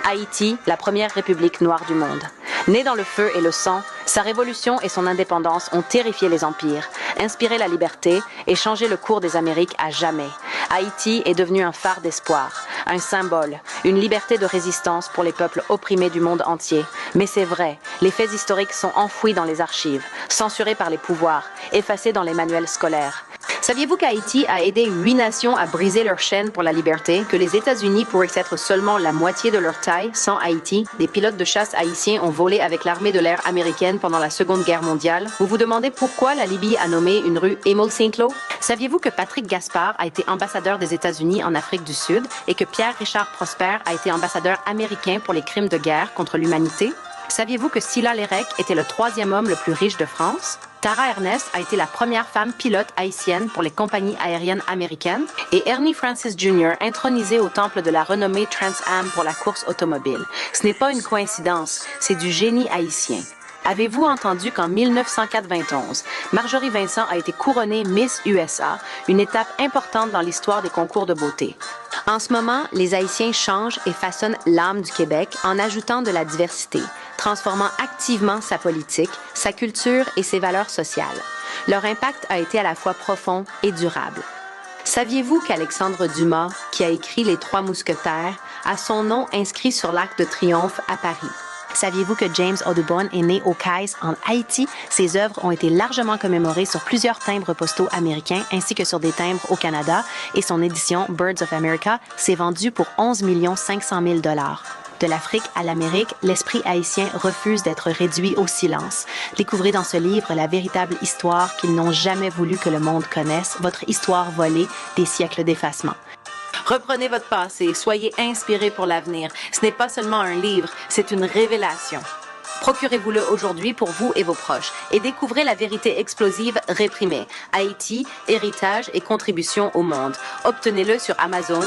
Haïti, la première république noire du monde. Née dans le feu et le sang, sa révolution et son indépendance ont terrifié les empires, inspiré la liberté et changé le cours des Amériques à jamais. Haïti est devenu un phare d'espoir, un symbole, une liberté de résistance pour les peuples opprimés du monde entier. Mais c'est vrai, les faits historiques sont enfouis dans les archives, censurés par les pouvoirs, effacés dans les manuels scolaires. Saviez-vous qu'Haïti a aidé 8 nations à briser leur chaîne pour la liberté, que les États-Unis pourraient être seulement la moitié de leur taille sans Haïti? Des pilotes de chasse haïtiens ont volé avec l'armée de l'air américaine pendant la Seconde Guerre mondiale. Vous vous demandez pourquoi la Libye a nommé une rue Émile Saint-Lô? Saviez-vous que Patrick Gaspard a été ambassadeur des États-Unis en Afrique du Sud et que Pierre-Richard Prosper a été ambassadeur américain pour les crimes de guerre contre l'humanité? Saviez-vous que Sylla Lérec était le 3e homme le plus riche de France? Tara Ernest a été la première femme pilote haïtienne pour les compagnies aériennes américaines et Ernie Francis Jr. intronisé au temple de la renommée Trans Am pour la course automobile. Ce n'est pas une coïncidence, c'est du génie haïtien. Avez-vous entendu qu'en 1991, Marjorie Vincent a été couronnée Miss USA, une étape importante dans l'histoire des concours de beauté? En ce moment, les Haïtiens changent et façonnent l'âme du Québec en ajoutant de la diversité, transformant activement sa politique, sa culture et ses valeurs sociales. Leur impact a été à la fois profond et durable. Saviez-vous qu'Alexandre Dumas, qui a écrit Les Trois Mousquetaires, a son nom inscrit sur l'Arc de Triomphe à Paris? Saviez-vous que James Audubon est né au Caïs, en Haïti? Ses œuvres ont été largement commémorées sur plusieurs timbres postaux américains ainsi que sur des timbres au Canada et son édition Birds of America s'est vendue pour 11 500 000 $. De l'Afrique à l'Amérique, l'esprit haïtien refuse d'être réduit au silence. Découvrez dans ce livre la véritable histoire qu'ils n'ont jamais voulu que le monde connaisse, votre histoire volée des siècles d'effacement. Reprenez votre passé, soyez inspirés pour l'avenir. Ce n'est pas seulement un livre, c'est une révélation. Procurez-vous-le aujourd'hui pour vous et vos proches et découvrez la vérité explosive réprimée. Haïti, héritage et contribution au monde. Obtenez-le sur Amazon.